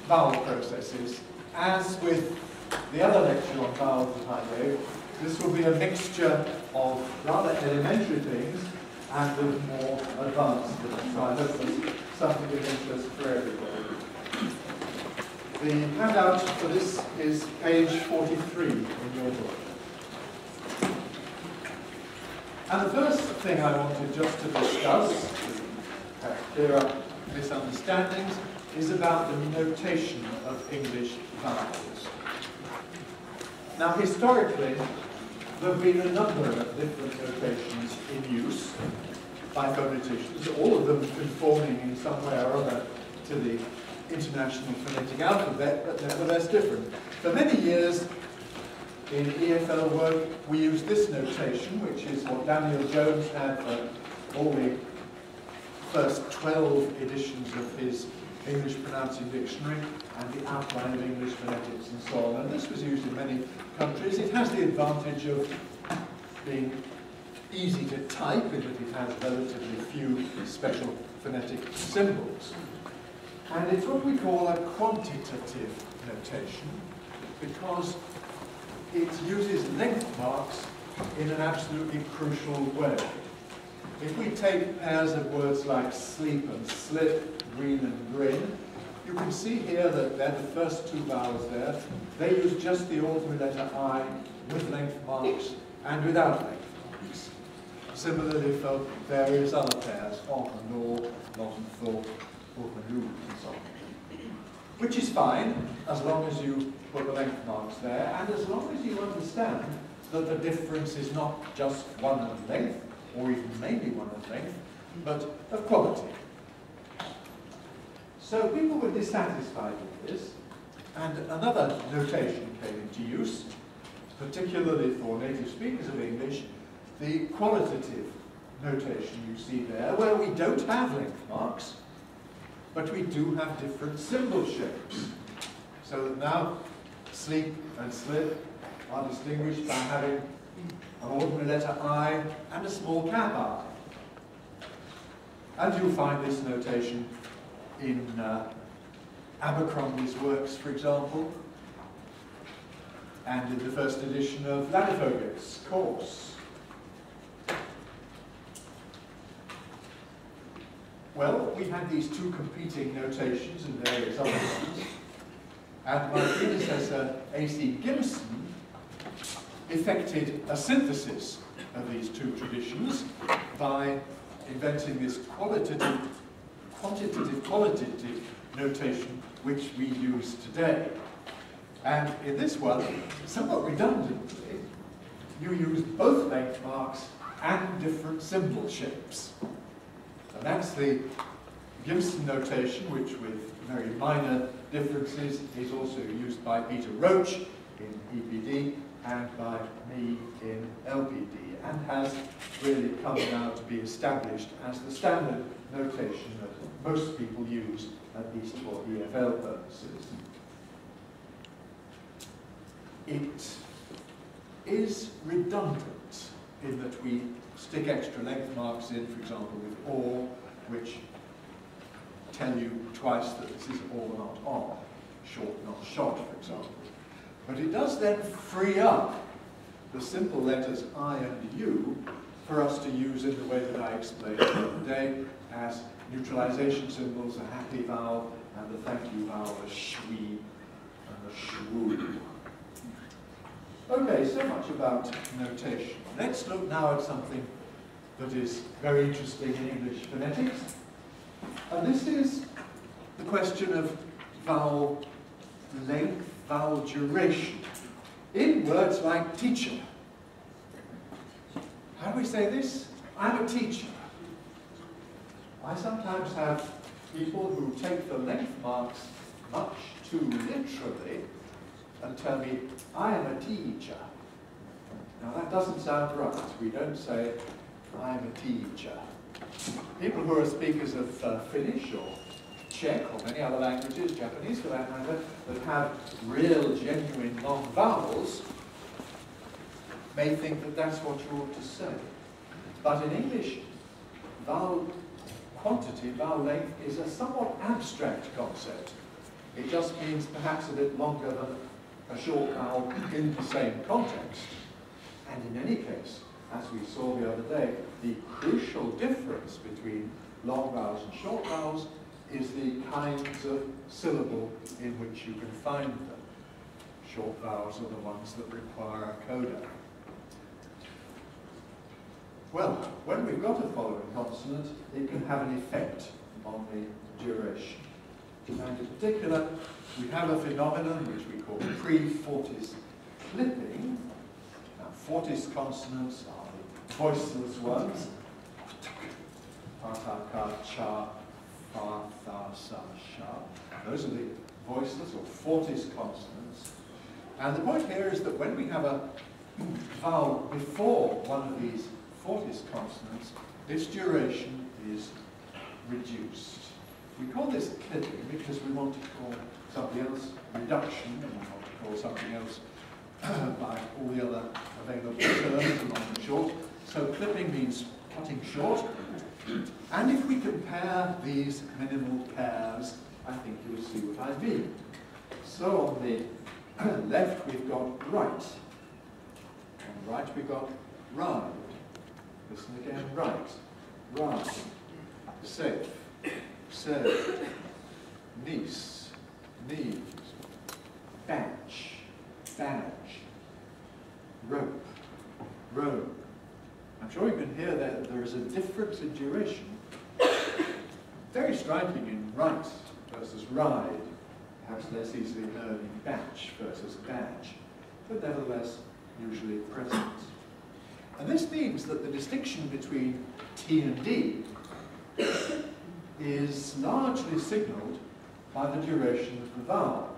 vowel processes. As with the other lecture on vowels that I gave, this will be a mixture of rather elementary things and of more advanced things. So I hope there's something of interest for everybody. The handout for this is page 43 in your book. And the first thing I wanted just to discuss, to clear up misunderstandings, is about the notation of English vowels. Now, historically, there have been a number of different notations in use by phoneticians, all of them conforming in some way or other to the International Phonetic Alphabet, but nevertheless different. For many years in EFL work, we used this notation, which is what Daniel Jones had for all the first 12 editions of his English Pronouncing Dictionary and the outline of English phonetics and so on. And this was used in many countries. It has the advantage of being easy to type in that it has relatively few special phonetic symbols. And it's what we call a quantitative notation because it uses length marks in an absolutely crucial way. If we take pairs of words like sleep and slip, green and grin, you can see here that they're the first two vowels there. They use just the ordinary letter I with length marks and without length marks. Similarly for various other pairs, on and or, not and thought, and so on. Which is fine, as long as you put the length marks there, and as long as you understand that the difference is not just one of length, or even maybe one of length, but of quality. So people were dissatisfied with this, and another notation came into use, particularly for native speakers of English, the qualitative notation you see there, where we don't have length marks, but we do have different symbol shapes. So that now sleep and slip are distinguished by having an ordinary letter I and a small cap I. And you'll find this notation in Abercrombie's works, for example, and in the first edition of Lanifoget's course. Well, we had these two competing notations and various other ones, and my predecessor, A.C. Gimson, effected a synthesis of these two traditions by inventing this quantitative notation which we use today. And in this one, somewhat redundantly, you use both length marks and different symbol shapes. And that's the Gimson notation, which with very minor differences is also used by Peter Roach in EPD and by me in LPD, and has really come now to be established as the standard notation that most people use, at least for EFL purposes. It is redundant in that we stick extra length marks in, for example, with or, which tell you twice that this is or, not on, short, not short, for example. But it does then free up the simple letters I and U for us to use in the way that I explained the other day as neutralization symbols, a happy vowel, and the thank you vowel, a shwee and a shwoo. Okay, so much about notation. Let's look now at something that is very interesting in English phonetics. And this is the question of vowel length, vowel duration, in words like teacher. How do we say this? I'm a teacher. I sometimes have people who take the length marks much too literally and tell me, I am a teacher. Now that doesn't sound right. We don't say, I'm a teacher. People who are speakers of Finnish or Czech or many other languages, Japanese for that matter, that have real, genuine long vowels, may think that that's what you ought to say. But in English, vowel quantity, vowel length, is a somewhat abstract concept. It just means perhaps a bit longer than a short vowel in the same context. And in any case, as we saw the other day, the crucial difference between long vowels and short vowels is the kinds of syllable in which you can find them. Short vowels are the ones that require a coda. Well, when we've got a following consonant, it can have an effect on the duration. And in particular, we have a phenomenon which we call Preforties clipping. Now, forties consonants are the voiceless ones. Pa, ta, ka, cha, fa, tha, sa, sha. Those are the voiceless or forties consonants. And the point here is that when we have a vowel before one of these forties consonants, its duration is reduced. We call this clipping because we want to call something else reduction, and we want to call something else by all the other available terms, long and short. So clipping means cutting short. And if we compare these minimal pairs, I think you'll see what I mean. So on the left we've got right. On the right we've got ride. Listen again, right, ride, safe, serve, niece, knees, badge, badge, rope, robe. I'm sure you can hear that there is a difference in duration. Very striking in right versus ride, perhaps less easily heard in batch versus badge, but nevertheless usually present. And this means that the distinction between T and D is largely signalled by the duration of the vowel.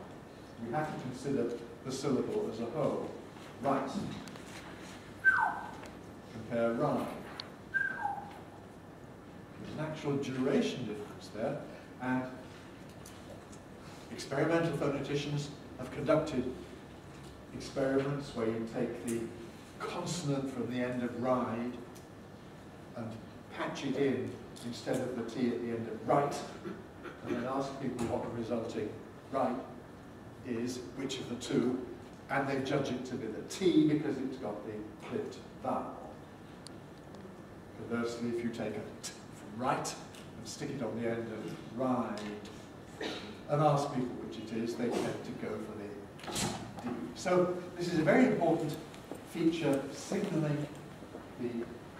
We have to consider the syllable as a whole. Right. Compare ride. There's an actual duration difference there, and experimental phoneticians have conducted experiments where you take the consonant from the end of ride and patch it in instead of the T at the end of right, and then ask people what the resulting right is, which of the two, and they judge it to be the T because it's got the clipped vowel. Conversely, if you take a T from right and stick it on the end of ride and ask people which it is, they tend to go for the D. So this is a very important feature signalling the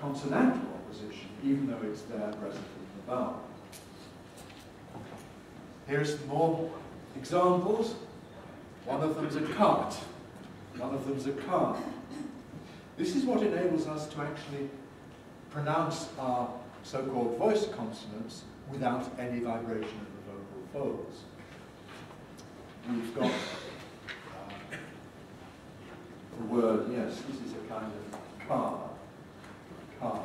consonantal opposition, even though it's there present in the vowel. Here are some more examples. One of them is a cart. One of them is a car. This is what enables us to actually pronounce our so-called voice consonants without any vibration of the vocal folds. We've got the word, yes, this is a kind of car, car,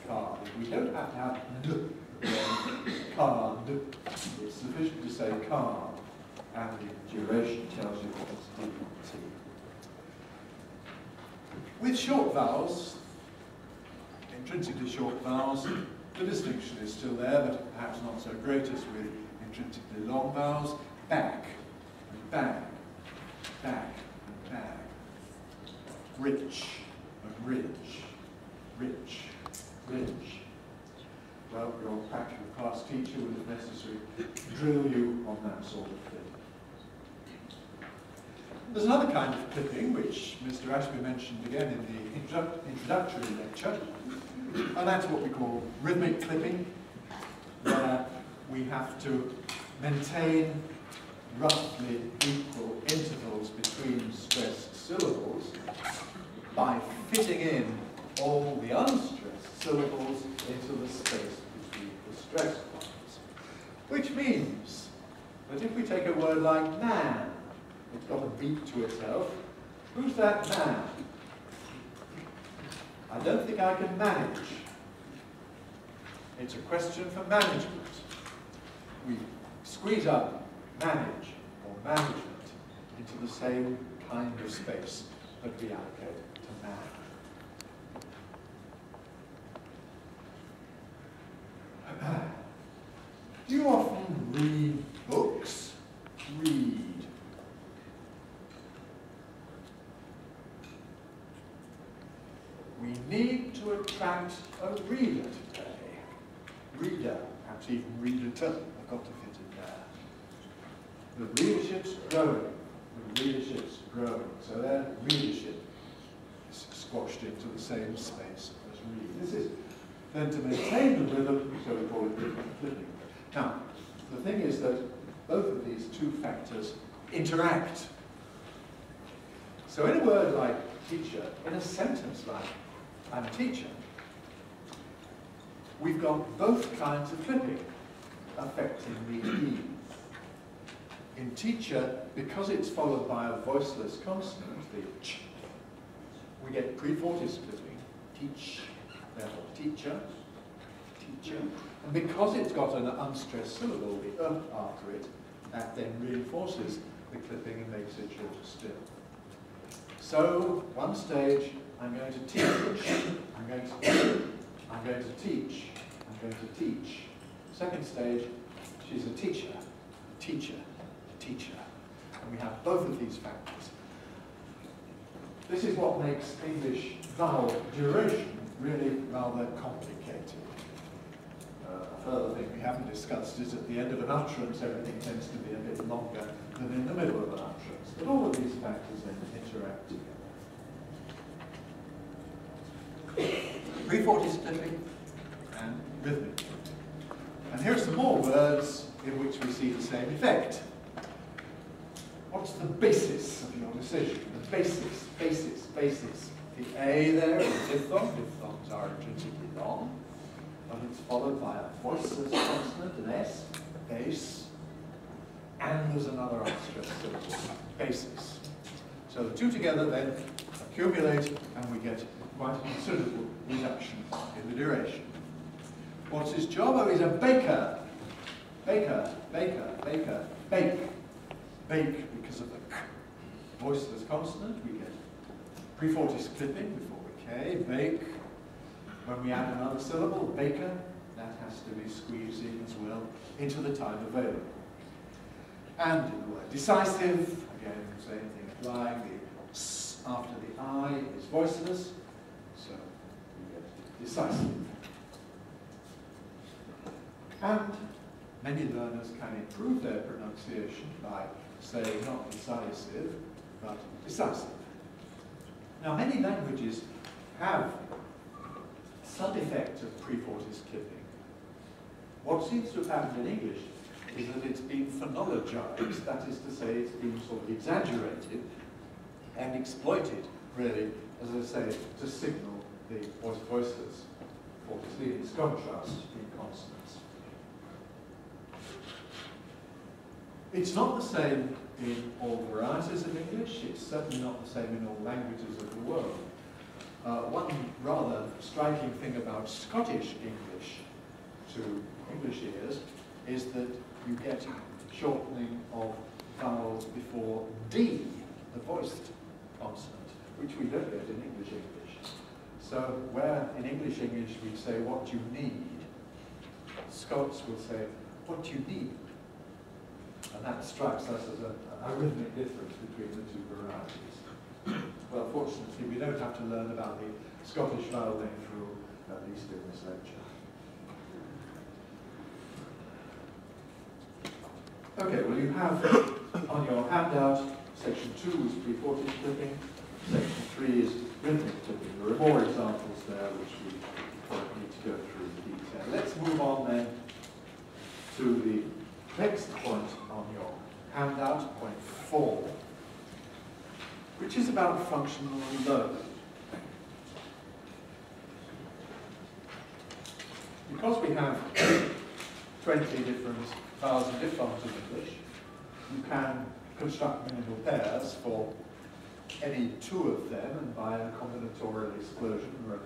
car. We don't have to have d, card. It's sufficient to say car, and the duration tells you that it's D. With short vowels, intrinsically short vowels, the distinction is still there, but perhaps not so great as with intrinsically long vowels. Back and bag, back and bag. Rich and ridge, rich, ridge. Well, your practical class teacher will, if necessary, drill you on that sort of thing. There's another kind of clipping, which Mr. Ashby mentioned again in the introductory lecture, and that's what we call rhythmic clipping, where we have to maintain roughly equal intervals between stressed syllables by fitting in all the unstressed syllables into the space between the stressed ones. Which means that if we take a word like man, it's got a beat to itself. Who's that man? I don't think I can manage. It's a question for management. We squeeze up manage or management into the same kind of space that we allocate to man. Do you often read books? to attract a reader today. Reader, perhaps even reader-ter, I've got to fit in there. The readership's growing. The readership's growing. So their readership is squashed into the same space as read. This is then to maintain the rhythm, so we call it rhythmic flipping. Now, the thing is that both of these two factors interact. So in a word like teacher, in a sentence like I'm a teacher, we've got both kinds of flipping affecting the E. In teacher, because it's followed by a voiceless consonant, the ch, we get Preforties flipping, teach, therefore teacher, teacher. And because it's got an unstressed syllable, the after it, that then reinforces the clipping and makes it shorter still. So, one stage, I'm going to teach, I'm going to teach, I'm going to teach. Second stage, she's a teacher, teacher, teacher. And we have both of these factors. This is what makes English vowel duration really rather complicated. A further thing we haven't discussed is at the end of an utterance, everything tends to be a bit longer than in the middle of an utterance. But all of these factors then interact together. Preforties flipping and rhythmic. And here are some more words in which we see the same effect. What's the basis of your decision? The basis, basis, basis. The A there is diphthong. Diphthongs are intrinsically long. But it's followed by a voiceless consonant, an S, base, and there's another unstressed syllable, basis. So the two together then accumulate, and we get quite a considerable reduction in the duration. What's his job? Oh, he's a baker. Baker, baker, baker, bake. Bake because of the k. Voiceless consonant, we get Preforties clipping before the K, bake. When we add another syllable, baker, that has to be squeezed in as well into the time available. And in the word decisive, again, same thing applying. The S after the I is voiceless, so we get decisive. And many learners can improve their pronunciation by saying not decisive, but decisive. Now, many languages have some effect of Preforties clipping. What seems to have happened in English is that it's been phonologized, that is to say, it's been sort of exaggerated and exploited, really, as I say, to signal the voiceless, or to see its contrast in consonants. It's not the same in all varieties of English, it's certainly not the same in all languages of the world. One rather striking thing about Scottish English to English ears is that you get shortening of vowels before D, the voiced consonant, which we don't get in English English. So where in English English we say what you need, Scots will say what you need. And that strikes us as a rhythmic difference between the two varieties. Well, fortunately, we don't have to learn about the Scottish vowel name rule, at least in this lecture. Okay, well, you have on your handout, section 2 is Preforties clipping, section 3 is rhythmic clipping. There are more examples there which we don't need to go through in detail. Let's move on then to the next point on your handout, point 4, which is about functional learning. Because we have 20 different vowels and diphthongs in English, you can construct minimal pairs for any two of them, and by a combinatorial explosion there are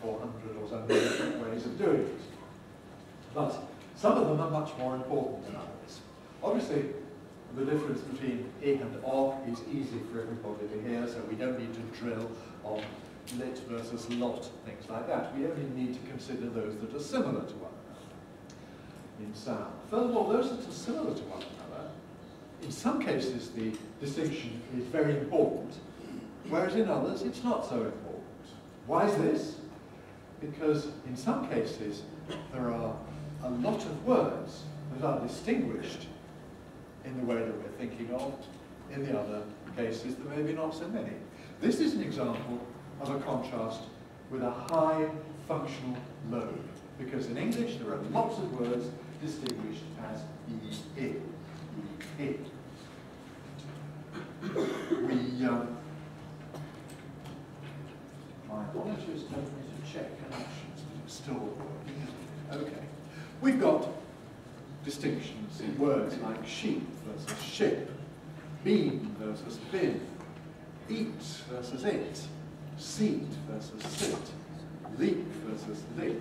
400 or so different ways of doing it. But some of them are much more important than others. Obviously, the difference between I and O is easy for everybody to hear, so we don't need to drill on lit versus lot, things like that. We only need to consider those that are similar to one another in sound. Furthermore, those that are similar to one another, in some cases the distinction is very important, whereas in others it's not so important. Why is this? because in some cases there are a lot of words that are distinguished in the way that we're thinking of. In the other cases, there may be not so many. This is an example of a contrast with a high functional load, because in English there are lots of words distinguished as e, I. My monitors tell me to check connections, but it's still working. Okay. We've got distinctions in words like sheep versus ship, bean versus bin, eat versus it, seat versus sit, leak versus lick,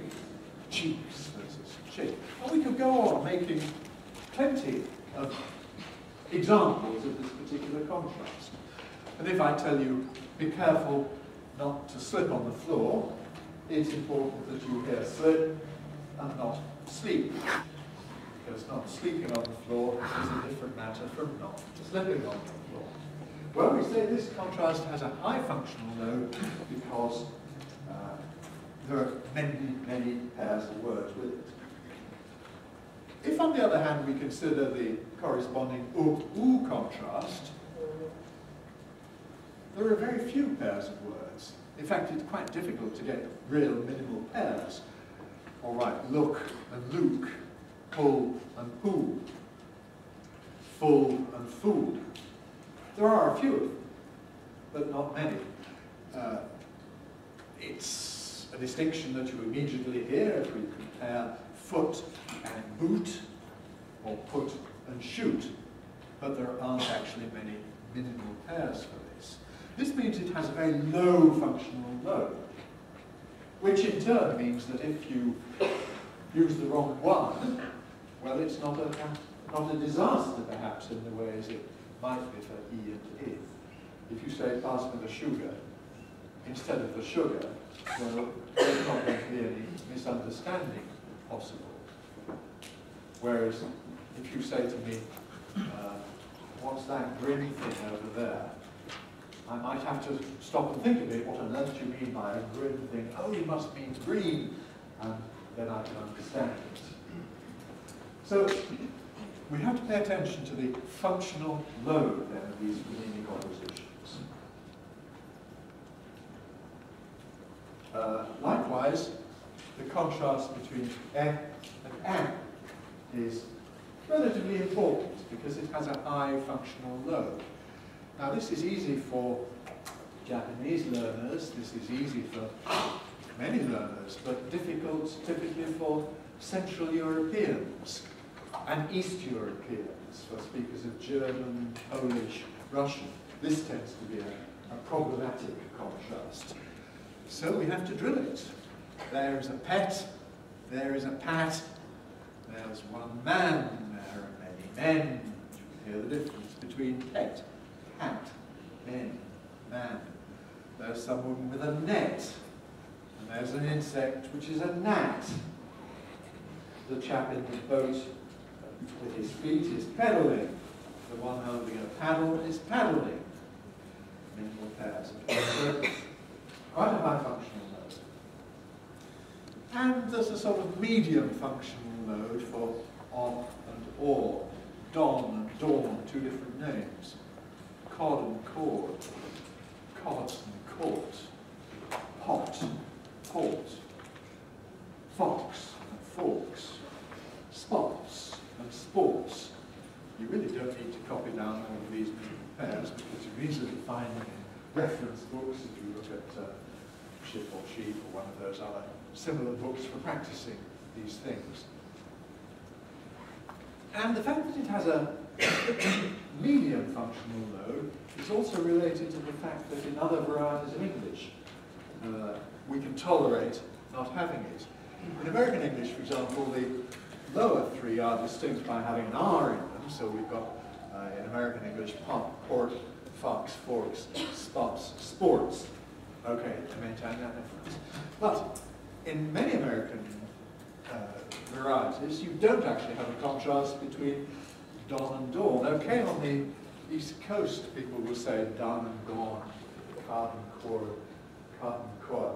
cheeks versus chick. And we could go on making plenty of examples of this particular contrast. And if I tell you, be careful not to slip on the floor, it's important that you hear slip and not sleep. Because not sleeping on the floor is a different matter from not slipping on the floor. Well, we say this contrast has a high functional load because there are many, many pairs of words with it. If, on the other hand, we consider the corresponding oo contrast, there are very few pairs of words. In fact, it's quite difficult to get real minimal pairs. All right, look and luke, pull and poo, full and food. There are a few of them, but not many. It's a distinction that you immediately hear if we compare foot and boot, or put and shoot, but there aren't actually many minimal pairs for this. This means it has a very low functional load, which in turn means that if you use the wrong one, well, it's not a disaster, perhaps, in the ways it might be for E and I. If you say, pass me the sugar, instead of the sugar, well, there's not going to be any misunderstanding possible. Whereas, if you say to me, what's that green thing over there? I might have to stop and think a bit, what on earth do you mean by a green thing? Oh, you must mean green, and then I can understand it. So, we have to pay attention to the functional load then of these meaning oppositions. Likewise, the contrast between e and an is relatively important because it has a high functional load. Now this is easy for Japanese learners, this is easy for many learners, but difficult typically for Central Europeans and East Europeans, for speakers of German, Polish, Russian. This tends to be a problematic contrast. So we have to drill it. There is a pet, there is a pat, there's one man, there are many men. You hear the difference between pet, cat, men, man. There's someone with a net, and there's an insect which is a gnat. The chap in the boat with his feet is pedaling. The one holding a paddle is paddling. Minimal pairs. So, quite a high functional load. And there's a sort of medium functional load for on and or. Don and dawn, two different names. Cod and cord. Cods and court. Pot, port. Fox and forks. Spots and sports. You really don't need to copy down all of these pairs because you easily find them in reference books if you look at Ship or Sheep or one of those other similar books for practicing these things. And the fact that it has a medium functional load is also related to the fact that in other varieties of English we can tolerate not having it. In American English, for example, the lower three are distinct by having an R in them, so we've got in American English pot, port, fox, forks, spots, sports. Okay, to maintain that difference. But in many American varieties, you don't actually have a contrast between dawn and dawn. Okay, on the East Coast, people will say dawn and dawn, cod and cord, cod and cord.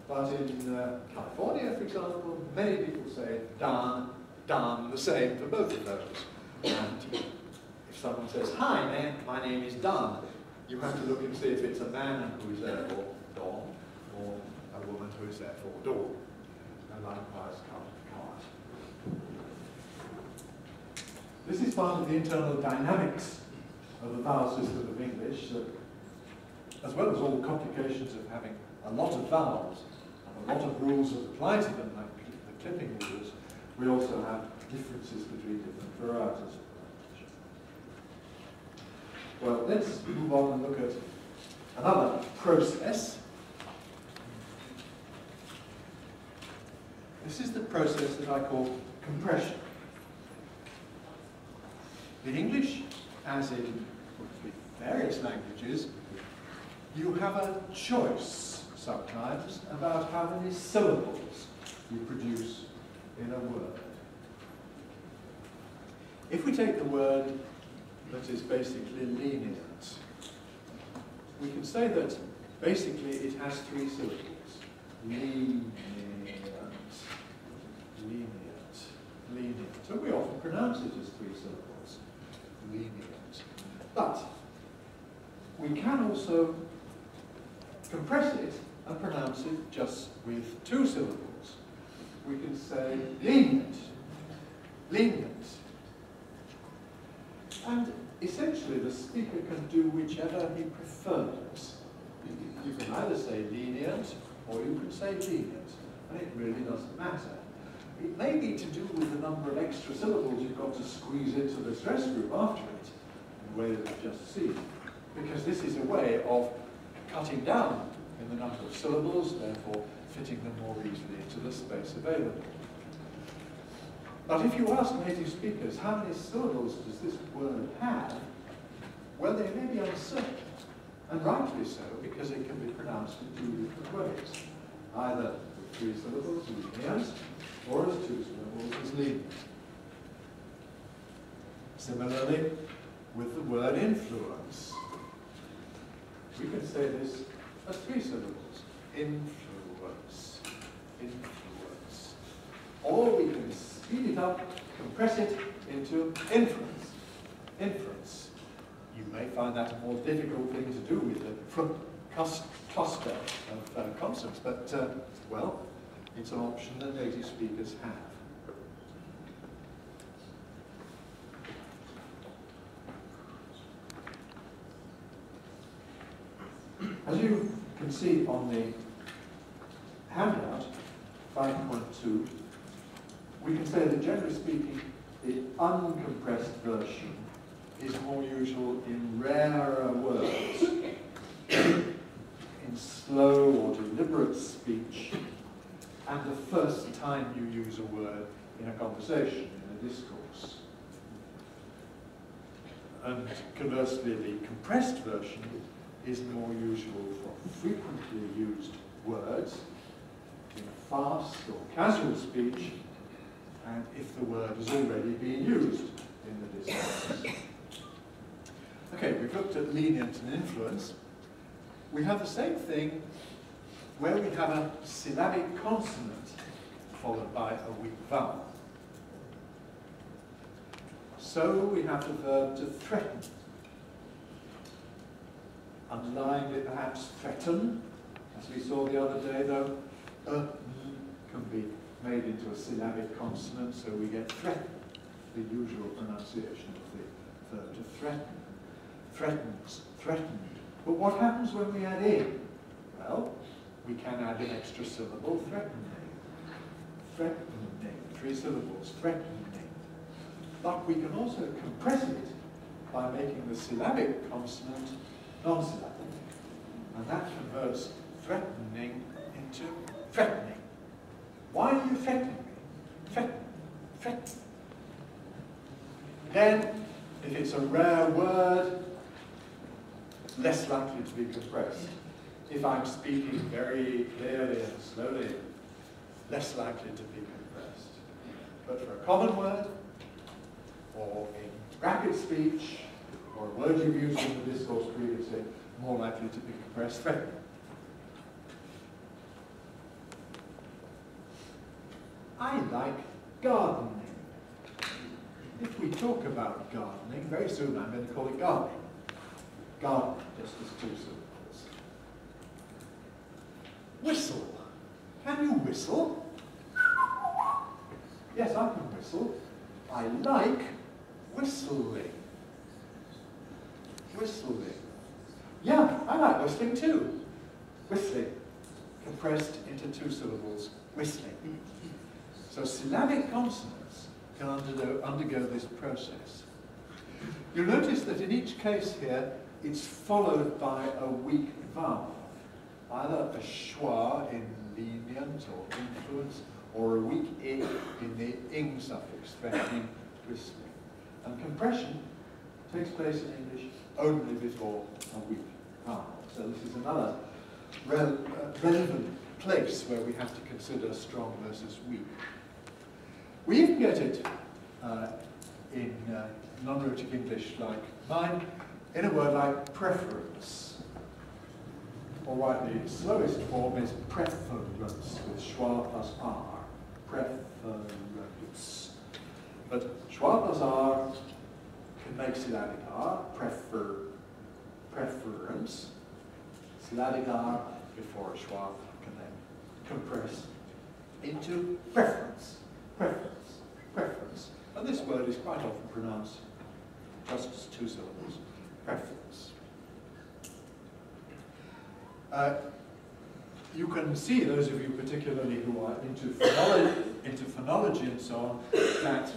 But in California, for example, many people say dan, dan, the same for both of those. And if someone says, hi, man, my name is Dan, you have to look and see if it's a man who is there for Don, or a woman who is there for Dawn. And likewise, cart. This is part of the internal dynamics of the vowel system of English, that, as well as all the complications of having a lot of vowels and a lot of rules that apply to them, like the clipping rules, we also have differences between different varieties of language. Well, let's move on and look at another process. This is the process that I call compression. In English, as in various languages, you have a choice sometimes about how many syllables you produce in a word. If we take the word that is basically lenient, we can say that basically it has 3 syllables. Lenient, lenient, lenient. So we often pronounce it as 3 syllables. Lenient. But we can also compress it and pronounce it just with 2 syllables. We can say lenient, lenient. And essentially the speaker can do whichever he prefers. You can either say lenient or you can say lenient, and it really doesn't matter. It may be to do with the number of extra syllables you've got to squeeze into the stress group after it, in the way that we've just seen. Because this is a way of cutting down in the number of syllables, therefore fitting them more easily into the space available. But if you ask native speakers, how many syllables does this word have? Well, they may be uncertain, and rightly so, because it can be pronounced in 2 different ways. Either with 3 syllables, lenient, or as 2 syllables, as lenient. Similarly, with the word influence, we can say this as 3 syllables. Influence, influence. Or we can speed it up, compress it into inference, inference. You may find that a more difficult thing to do with the cluster of consonants, but, well, it's an option that native speakers have. As you can see on the handout, 5.2, we can say that generally speaking, the uncompressed version is more usual in rarer words, in slow or deliberate speech, and the first time you use a word in a conversation, in a discourse. And conversely, the compressed version is more usual for frequently used words in fast or casual speech, and if the word has already been used in the discourse. Okay, we've looked at lenient and influence. We have the same thing where we have a syllabic consonant followed by a weak vowel. So we have the verb to threaten. Underlying it perhaps threaten, as we saw the other day though, can be made into a syllabic consonant, so we get threaten, the usual pronunciation of the verb to threaten. Threatens, threatened. But what happens when we add in? Well, we can add an extra syllable, threatening. Threatening, 3 syllables, threatening. But we can also compress it by making the syllabic consonant non-syllabic. And that converts threatening into threatening. Why are you threatening me? Threaten, threaten. Then, if it's a rare word, less likely to be compressed. If I'm speaking very clearly and slowly, less likely to be compressed. But for a common word, or in rapid speech, or a word you've used in the discourse previously, more likely to be compressed. Threatening. I like gardening. If we talk about gardening, very soon I'm going to call it gardening. Garden, just as two syllables. Whistle. Can you whistle? Yes, I can whistle. I like whistling. Whistling. Yeah, I like whistling too. Whistling. Compressed into two syllables. Whistling. So syllabic consonants can undergo this process. You'll notice that in each case here, it's followed by a weak vowel. Either a schwa in lenient or influence, or a weak I in the ing suffix, threatening, whistling. And compression takes place in English only before a weak vowel. So this is another relevant place where we have to consider strong versus weak. We even get it in non-rhotic English like mine, in a word like preference. All right, the slowest form is preference with schwa plus r. Preference. But schwa plus r can make syllabic r, preference. Syllabic r before a schwa can then compress into preference. Preference. Preference. And this word is quite often pronounced just as two syllables. Preference. You can see, those of you particularly who are into phonology and so on, that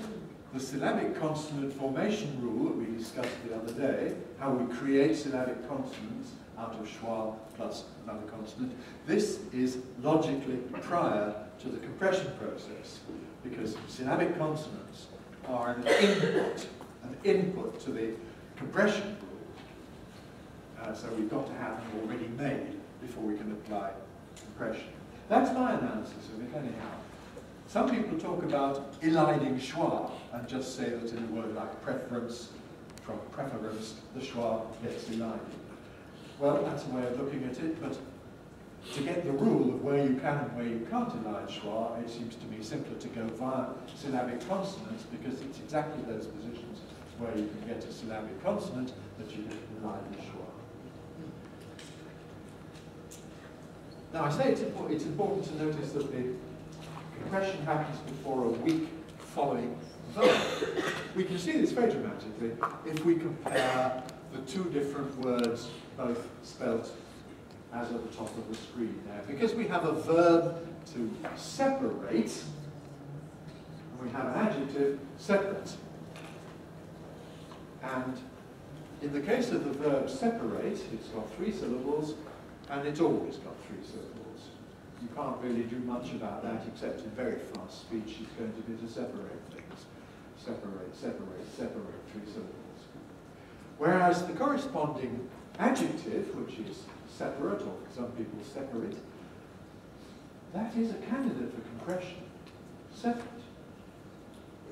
the syllabic consonant formation rule that we discussed the other day, how we create syllabic consonants out of schwa plus another consonant, this is logically prior to the compression process, because syllabic consonants are an input to the compression rule. So we've got to have them already made before we can apply compression. That's my analysis of it anyhow. Some people talk about eliding schwa and just say that in a word like preference, from preference, the schwa gets elided. Well, that's a way of looking at it, but to get the rule of where you can and where you can't elide schwa, it seems to me simpler to go via syllabic consonants, because it's exactly those positions where you can get a syllabic consonant that you can elide the schwa. Now, I say it's important to notice that the compression happens before a weak following vowel. We can see this very dramatically if we compare the two different words, both spelt as at the top of the screen there. Because we have a verb to separate, and we have an adjective, separate. And in the case of the verb separate, it's got three syllables, and it's always got three syllables. You can't really do much about that, except in very fast speech it's going to be to separate things. Separate, separate, separate, three syllables. Whereas the corresponding adjective, which is separate, or some people separate, that is a candidate for compression. Separate.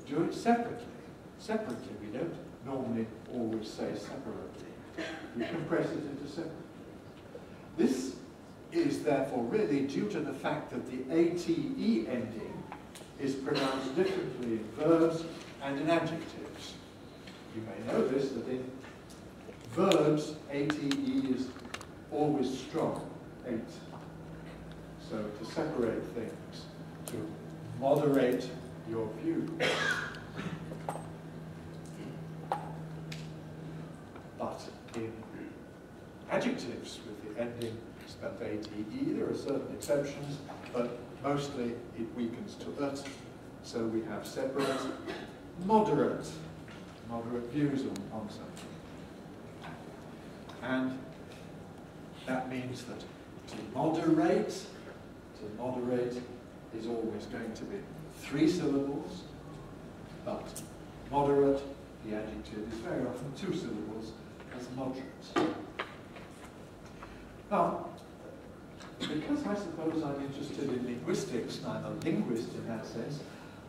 Do it separately. Separately, we don't normally always say separately. We compress it into separate. This is therefore really due to the fact that the ate ending is pronounced differently in verbs and in adjectives. You may notice that in verbs, ate is always strong, ate. So to separate things, to moderate your view. But in adjectives with the ending spelled ate, there are certain exceptions, but mostly it weakens to ut. So we have separate, moderate views on something. And that means that to moderate is always going to be three syllables, but moderate, the adjective, is very often two syllables as moderate. Now, because I suppose I'm interested in linguistics, and I'm a linguist in that sense,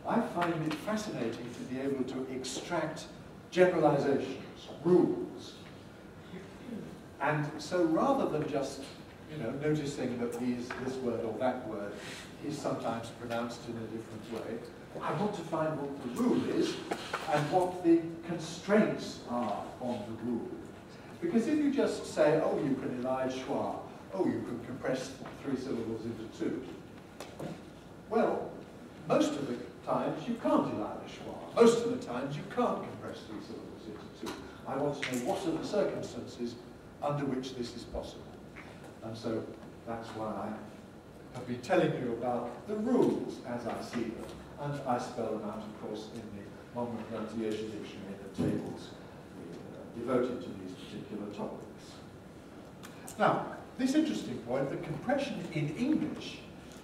I find it fascinating to be able to extract generalizations, rules. And so rather than just, noticing that this word or that word is sometimes pronounced in a different way. I want to find what the rule is and what the constraints are on the rule. Because if you just say, oh, you can elide schwa, oh, you can compress 3 syllables into 2, well, most of the times you can't elide a schwa. Most of the times you can't compress 3 syllables into 2. I want to know what are the circumstances under which this is possible. And so that's why I have been telling you about the rules as I see them. And I spell them out, of course, in the modern pronunciation dictionary, the tables devoted to these particular topics. Now, this interesting point, that compression in English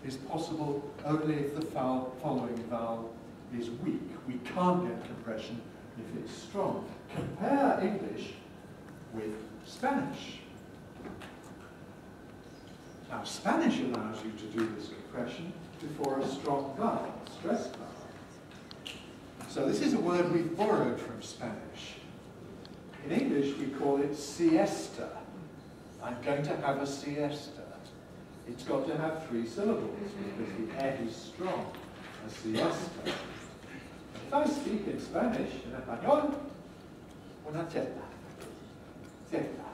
is possible only if the following vowel is weak. We can't get compression if it's strong. Compare English with Spanish. Now, Spanish allows you to do this compression before a strong vowel, stressed vowel. So this is a word we've borrowed from Spanish. In English, we call it siesta. I'm going to have a siesta. It's got to have 3 syllables because the E is strong. A siesta. If I speak in Spanish, in español, una siesta. Siesta.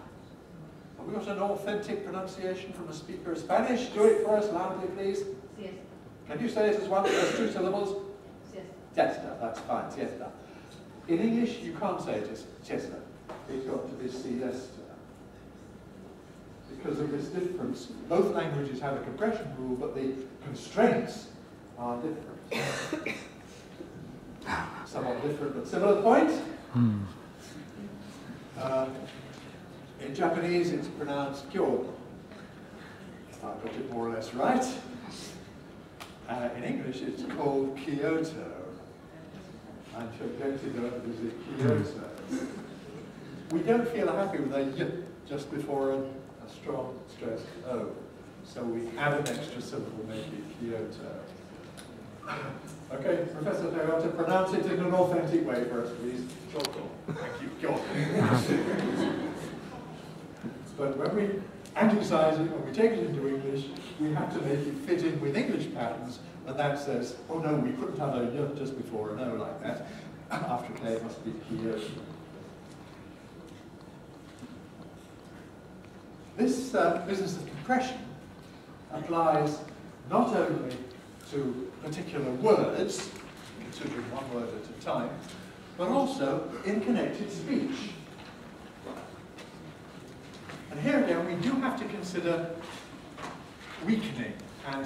Have we got an authentic pronunciation from a speaker of Spanish? Do it for us loudly, please. Siesta. Can you say it as one of those 2 syllables? Siesta. Siesta, that's fine, siesta. In English, you can't say it as siesta. It's got to be siesta. Because of this difference, both languages have a compression rule, but the constraints are different. Somewhat different, but similar point. In Japanese, it's pronounced kyo. I got it more or less right. In English, it's called Kyoto. And you're going to go and visit Kyoto. We don't feel happy with a y just before a strong stressed O. So we add an extra syllable, make it Kyoto. Okay, Professor Toyota, pronounce it in an authentic way for us, please. Kyoto. Thank you, Kyoto. But when we anglicize it, when we take it into English, we have to make it fit in with English patterns, and that says, oh no, we couldn't have a y just before an O like that. After K, it must be Kyoto. This business of compression applies not only to particular words, considering one word at a time, but also in connected speech. And here again, we do have to consider weakening and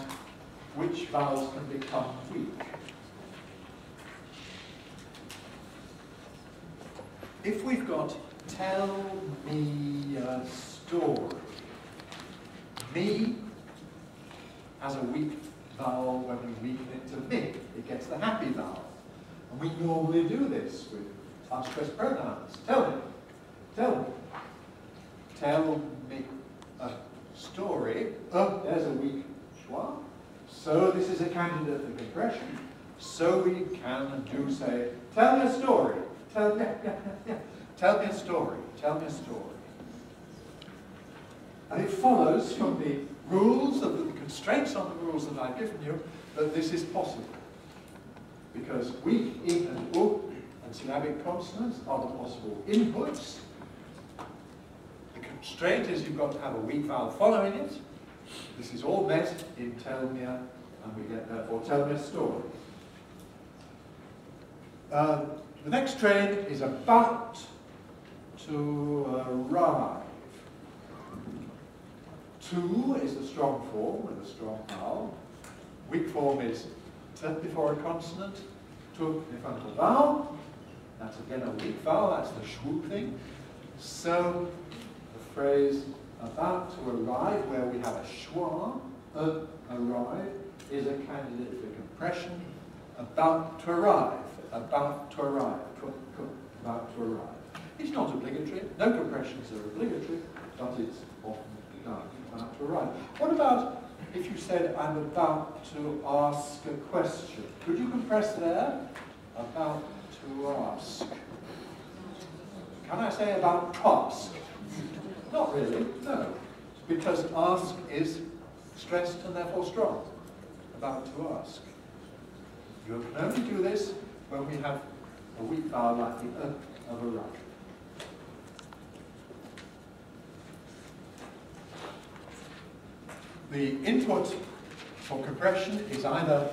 which vowels can become weak. If we've got tell me a story, me has a weak vowel when we weaken it to me. It gets the happy vowel. And we normally do this with unstressed pronouns. Tell me. Tell me. Tell me a story. Oh, there's a weak schwa. So this is a candidate for compression. So we can do say, tell me a story. Tell me, tell me a story. Tell me a story. And it follows from the rules, of the constraints on the rules that I've given you, that this is possible. Because weak I and U and syllabic consonants are the possible inputs. The constraint is you've got to have a weak vowel following it. This is all met in tell me a, and we get therefore tell me a story. The next train is about to arrive. To is the strong form with a strong vowel. Weak form is t before a consonant, to in front of a vowel. That's again a weak vowel, that's the schwu thing. So the phrase about to arrive, where we have a schwa, arrive, is a candidate for compression. About to arrive, about to arrive, about to arrive. It's not obligatory, no compressions are obligatory, but it's often done. About to arrive. What about if you said, I'm about to ask a question? Could you compress there? About to ask. Can I say about to ask? Not really, no. Because ask is stressed and therefore strong. about to ask. You can only do this when we have a weak vowel like the of a rug. The input for compression is either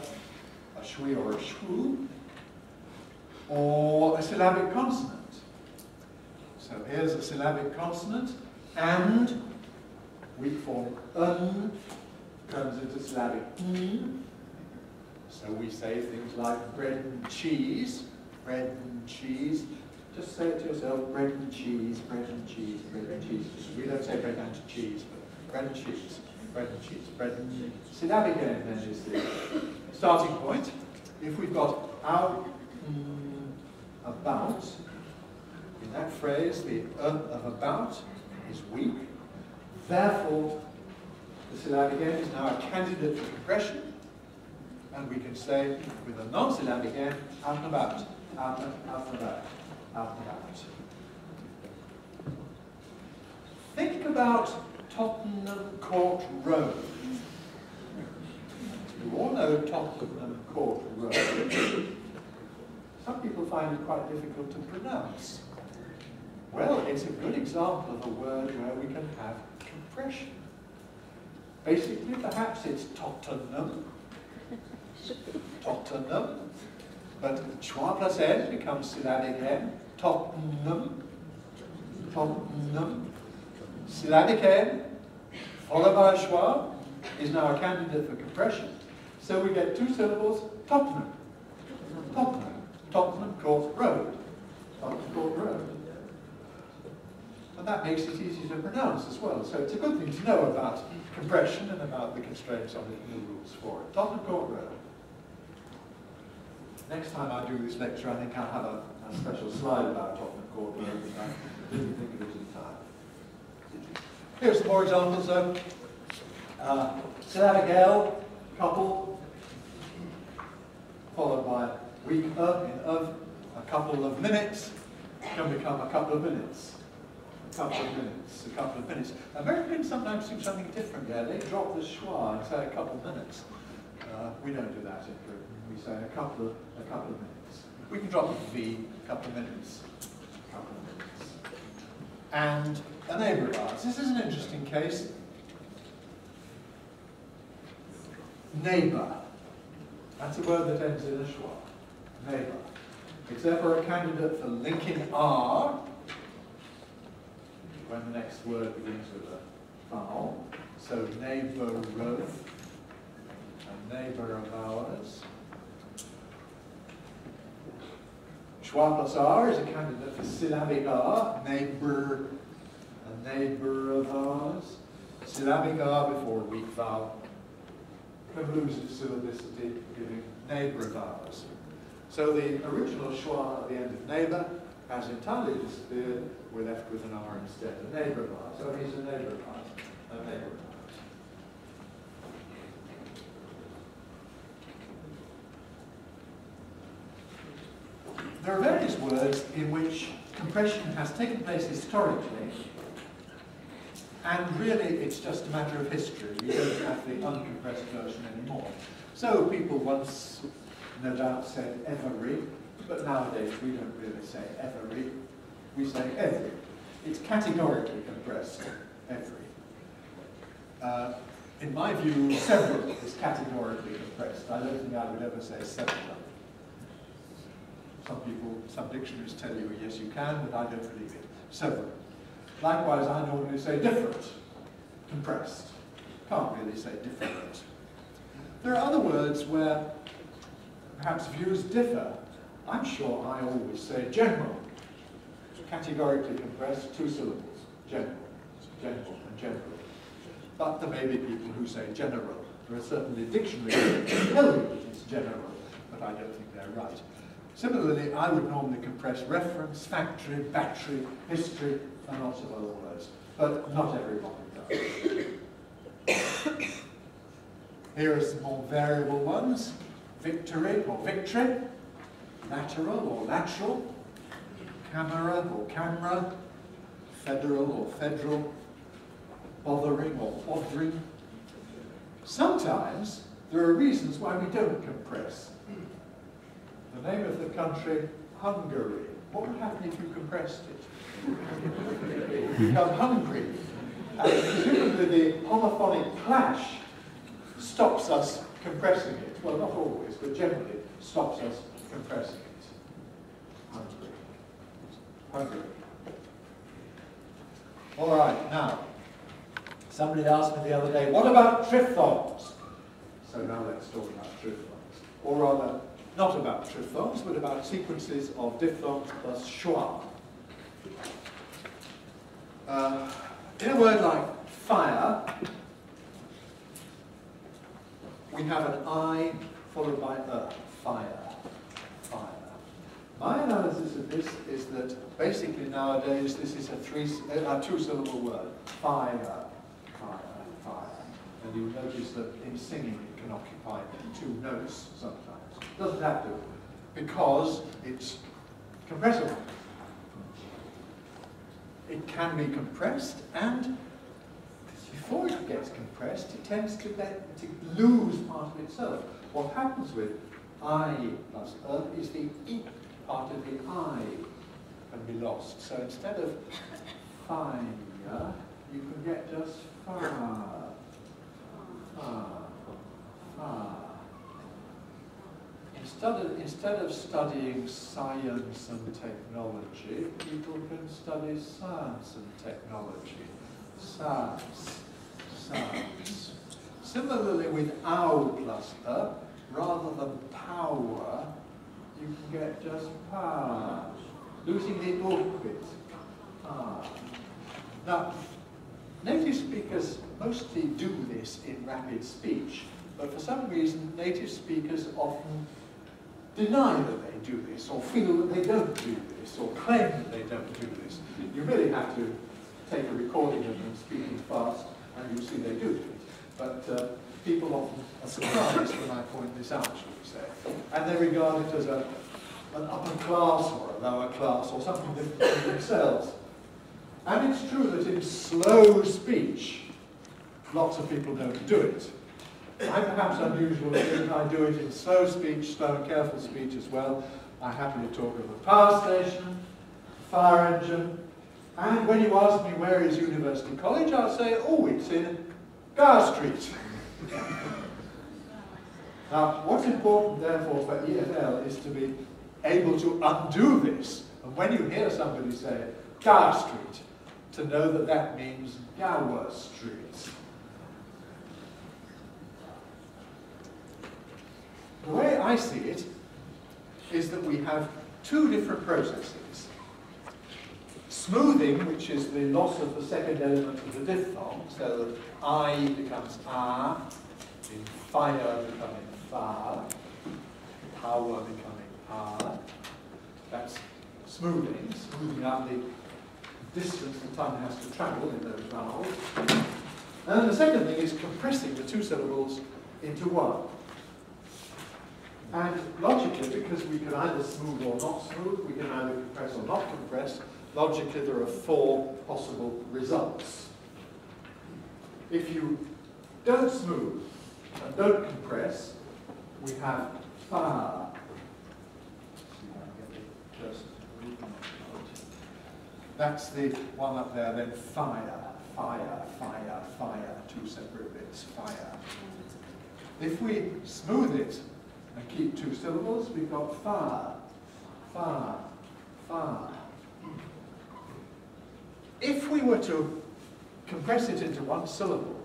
a shui or a shwu, or a syllabic consonant. So here's a syllabic consonant, and weak form turns into syllabic n. So we say things like bread and cheese, bread and cheese. Just say it to yourself, bread and cheese, bread and cheese, bread and cheese. We don't say bread and cheese, but bread and cheese, bread and cheese, bread and cheese. Syllabic end then is the starting point. If we've got out, about, in that phrase, the of about is weak. Therefore, the syllabic end is now a candidate for compression. And we can say, with a non-syllabic end, out and about, out and about, out and about. Think about Tottenham Court Road. You all know Tottenham Court Road. Some people find it quite difficult to pronounce. Well, it's a good example of a word where we can have compression. Basically, perhaps it's Tottenham, Tottenham, but schwa plus n becomes syllabic n, Tottenham, Tottenham, syllabic n, followed by a schwa, is now a candidate for compression. So we get two syllables, Tottenham, Tottenham, Tottenham Court Road, Tottenham Court Road. And that makes it easy to pronounce as well. So it's a good thing to know about compression and about the constraints on it and the rules for it. Tottenham Court Road. Next time I do this lecture, I think I'll have a special slide about Tottenham Court Road, but I didn't think of it in time. Here's some more examples though. Syllabic L, couple, followed by weak in of, a couple of minutes, can become a couple of minutes. A couple of minutes, a couple of minutes. Americans sometimes do something different there. They drop the schwa and say a couple of minutes. We don't do that in Britain. We say a couple of minutes. We can drop a V, a couple of minutes, a couple of minutes. And a neighbour of ours. This is an interesting case. Neighbour. That's a word that ends in a schwa. Neighbour. It's therefore a candidate for linking R when the next word begins with a vowel. So neighbour of, a neighbour of ours. Schwa plus R is a candidate for syllabic R, neighbour, a neighbour of ours. Syllabic R before a weak vowel can lose its syllabicity, giving neighbour of ours. So the original schwa at the end of neighbour has entirely disappeared. We're left with an R instead, a neighbour of ours. So he's a neighbour of ours, a neighbour of ours. There are various words in which compression has taken place historically, and really it's just a matter of history. We don't have the uncompressed version anymore. So people once, no doubt, said every, but nowadays we don't really say every. We say every. It's categorically compressed, every. In my view, several is categorically compressed. I don't think I would ever say several. Some people, some dictionaries tell you, yes, you can, but I don't believe it. Several. Likewise, I normally say different, compressed. Can't really say different. There are other words where perhaps views differ. I'm sure I always say general. Categorically compressed, two syllables. General, general, and general. But there may be people who say general. There are certainly dictionaries that tell you that it's general, but I don't think they're right. Similarly, I would normally compress reference, factory, battery, history, and lots of other words. But not everybody does. Here are some more variable ones. Victory or victory, lateral or lateral, camera or camera, federal or federal, bothering or bothering. Sometimes There are reasons why we don't compress. The name of the country, Hungary. What would happen if you compressed it? It would become hungry. And presumably the homophonic clash stops us compressing it. Well, not always, but generally stops us compressing it. Hungry. Hungry. All right, now, somebody asked me the other day, what about triphthongs? So now let's talk about triphthongs. Or rather, not about triphthongs, but about sequences of diphthongs plus schwa. In a word like fire, we have an I followed by a, fire, fire. My analysis of this is that basically nowadays this is a two-syllable word, fire, fire, fire. And you'll notice that in singing it can occupy two notes sometimes. It doesn't have to, because it's compressible. It can be compressed, and before it gets compressed, it tends to lose part of itself. What happens with I plus is the I part of the I can be lost. So instead of fire, you can get just far, far, far. Instead of studying science and technology, people can study science and technology. Science, science. Similarly with ow plus a, rather than power, you can get just power, losing the ook bit. Now, native speakers mostly do this in rapid speech, but for some reason native speakers often deny that they do this, or feel that they don't do this, or claim that they don't do this. You really have to take a recording of them speaking fast, and you'll see they do it. But people often are surprised when I point this out, shall we say. And they regard it as an upper class or a lower class, or something different from themselves. And it's true that in slow speech, lots of people don't do it. I'm perhaps unusual in that I do it in slow speech, slow and careful speech as well. I happen to talk of a power station, fire engine, and when you ask me where is University College, I'll say, oh, it's in Gower Street. Now, what's important, therefore, for EFL is to be able to undo this. And when you hear somebody say Gower Street, to know that that means Gower Street. The way I see it is that we have two different processes. Smoothing, which is the loss of the second element of the diphthong, so that I becomes ah, in fire becoming far, power becoming ah. That's smoothing, smoothing out the distance the tongue has to travel in those vowels. And the second thing is compressing the two syllables into one. And logically, because we can either smooth or not smooth, we can either compress or not compress, logically there are four possible results. If you don't smooth and don't compress, we have far. That's the one up there, then fire, fire, fire, fire, two separate bits, fire. If we smooth it and keep two syllables, we've got far, far, far. If we were to compress it into one syllable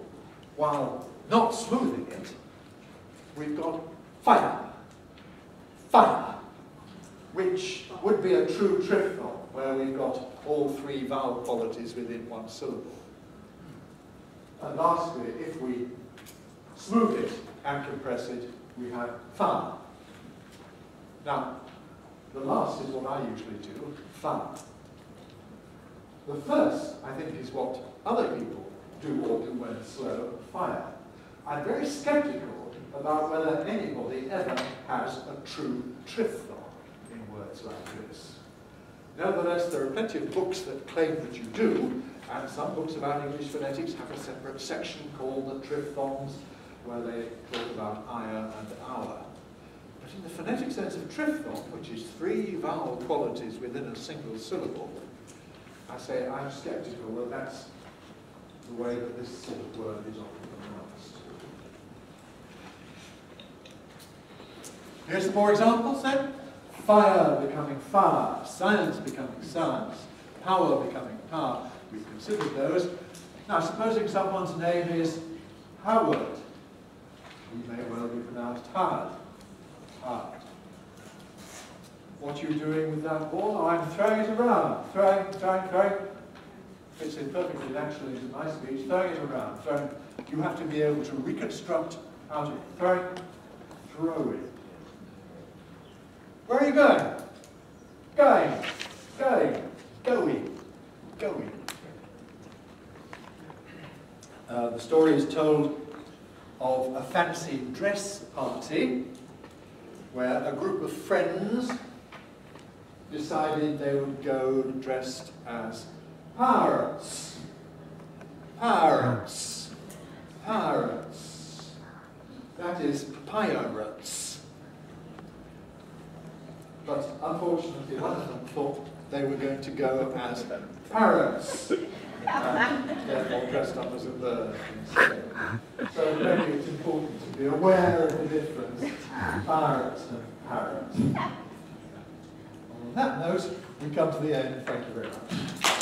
while not smoothing it, we've got fire, fire, which would be a true triphthong, where we've got all three vowel qualities within one syllable. And lastly, if we smooth it and compress it, we have far. Now, the last is what I usually do, far. The first, I think, is what other people do or do when slow, fire. I'm very skeptical about whether anybody ever has a true triphthong in words like this. Nevertheless, there are plenty of books that claim that you do, and some books about English phonetics have a separate section called the triphthongs. where they talk about ire and hour. But in the phonetic sense of triphthong, which is 3 vowel qualities within a single syllable, I say I'm sceptical that that's the way that this sort of word is often pronounced. Here's some more examples then. Fire becoming fire, science becoming science, power becoming power. We've considered those. Now, supposing someone's name is Howard, he may well be pronounced Howard. Howard. What are you doing with that ball? Oh, I'm throwing it around. Throwing. Fits in perfectly naturally into my speech. Throwing it around. Throwing. You have to be able to reconstruct how to throw it. Where are you going? Going. The story is told of a fancy dress party where a group of friends decided they would go dressed as pirates. That is pirates. But unfortunately, one of them thought they were going to go as parrots, and therefore dressed up as a bird instead. So maybe it's important to be aware of the difference between pirates and parrots. On that note, we come to the end. Thank you very much.